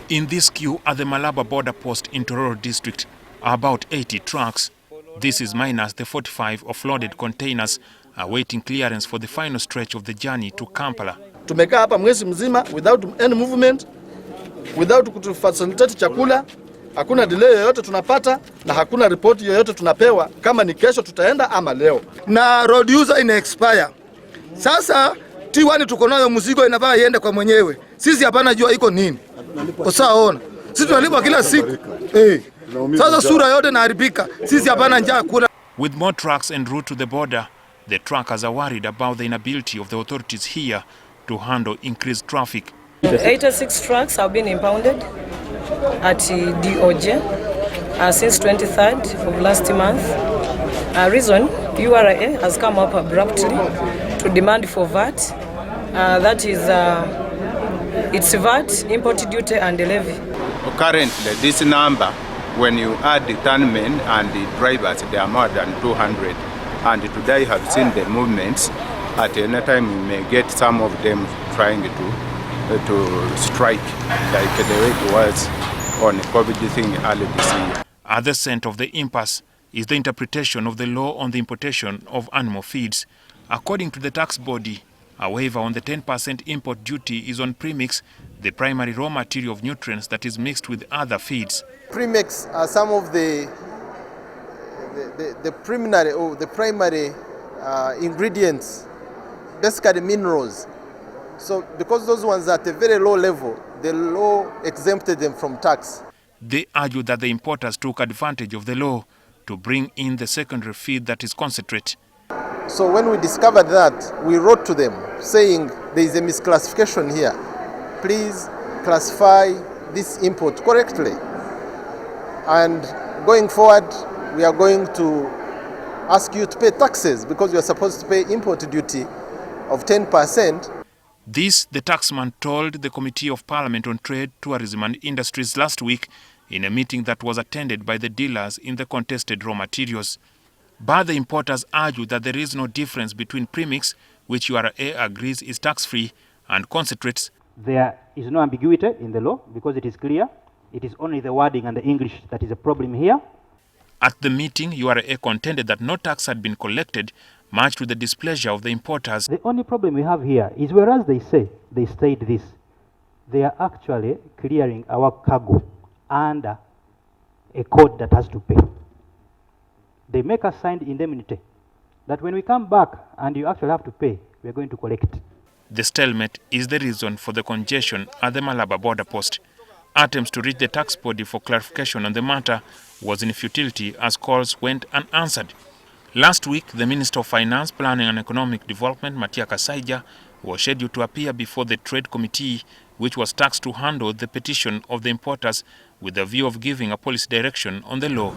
In this queue at the Malaba border post in Tororo district are about 80 trucks. This is minus the 45 offloaded containers awaiting clearance for the final stretch of the journey to Kampala. Tumekaa hapa mwezi mzima without any movement, without kutufacilitate chakula, hakuna delay yoyote tunapata na hakuna report yoyote tunapewa kama ni kesho tutaenda ama leo. Na road user ina expire. Sasa T1 tuko nayo, mzigo inafaa iende kwa mwenyewe. Sisi hapana jua iko nini. Usaona. Sisi tunalipa kila siku. Sasa sura yote inaharibika. Sisi hapana njaa kula. With more trucks en route to the border, the truckers are worried about the inability of the authorities here to handle increased traffic. 86 trucks have been impounded at DOJ since 23rd of last month. Reason, URA has come up abruptly to demand for VAT. That is, it's VAT, import duty and levy. Currently, this number, when you add the turnmen and the drivers, they are more than 200. And today I have seen the movements. At any time, you may get some of them trying to strike, like the way it was on COVID thing early this year. At the center of the impasse is the interpretation of the law on the importation of animal feeds. According to the tax body, a waiver on the 10% import duty is on premix, the primary raw material of nutrients that is mixed with other feeds. Premix are some of the preliminary or the primary ingredients, basically minerals. So because those ones are at a very low level, the law exempted them from tax. They argue that the importers took advantage of the law to bring in the secondary feed that is concentrate. So when we discovered that, we wrote to them saying there is a misclassification here. Please classify this import correctly. And going forward, we are going to ask you to pay taxes because you are supposed to pay import duty of 10%. This, the taxman told the Committee of Parliament on Trade, Tourism and Industries last week in a meeting that was attended by the dealers in the contested raw materials. But the importers argue that there is no difference between premix, which URA agrees is tax-free, and concentrates. There is no ambiguity in the law because it is clear. It is only the wording and the English that is a problem here. At the meeting, URA contended that no tax had been collected, much to the displeasure of the importers. The only problem we have here is whereas they say they state this, they are actually clearing our cargo under a code that has to pay. They make us sign indemnity that when we come back and you actually have to pay, we are going to collect. The stalemate is the reason for the congestion at the Malaba border post. Attempts to reach the tax body for clarification on the matter was in futility as calls went unanswered. Last week, the Minister of Finance, Planning and Economic Development, Matia Kasaija, was scheduled to appear before the Trade Committee, which was tasked to handle the petition of the importers with the view of giving a policy direction on the law.